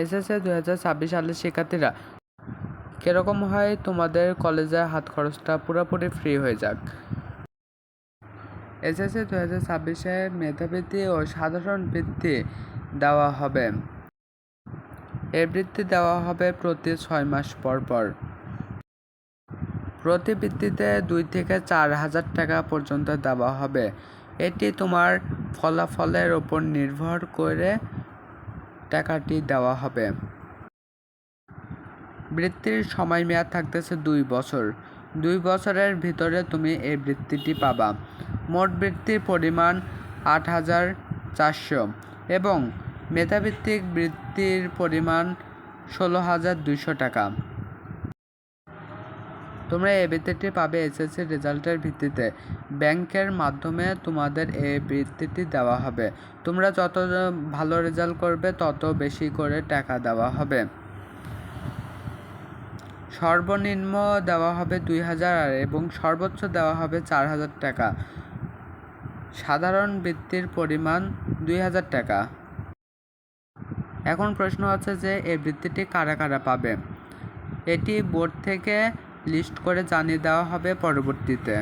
SSC 2026 সালের শিক্ষার্থীরা কিরকম হয় তোমাদের কলেজের হাত খরচটা পুরোপুরি ফ্রি হয়ে যাক। এসএসসি 2026-এ মেধাবৃত্তি ও সাধারণ বৃত্তি দেওয়া হবে। এই বৃত্তি দেওয়া হবে প্রতি 6 মাস পর পর। প্রতি বৃত্তিতে 2 থেকে 4,000 টাকা পর্যন্ত দেওয়া হবে। এটি তোমার ফলাফলের উপর নির্ভর করে টাকাটি দেওয়া হবে। বৃত্তির সময়মেয়াদ থাকতেছে 2 বছর। 2 বছরের ভিতরে তুমি এই বৃত্তিটি পাবা। মোট বৃত্তির পরিমাণ 8,400 এবং মেধাভিত্তিক বৃত্তির পরিমাণ 16,200 টাকা। তোমরা এই বৃত্তিটি পাবে এসএসসি রেজাল্টের ভিত্তিতে। ব্যাংকের মাধ্যমে তোমাদের এই বৃত্তিটি দেওয়া হবে। তোমরা যত ভালো রেজাল্ট করবে তত বেশি করে টাকা দেওয়া হবে। সর্বনিম্ন দেওয়া হবে 2,000 এবং সর্বোচ্চ দেওয়া হবে 4,000 টাকা। সাধারণ বৃত্তির পরিমাণ 2,000 টাকা। এখন প্রশ্ন হচ্ছে যে এই বৃত্তিটি কারা কারা পাবে। এটি বোর্ড থেকে লিস্ট করে জানিয়ে দেওয়া হবে পরবর্তীতে।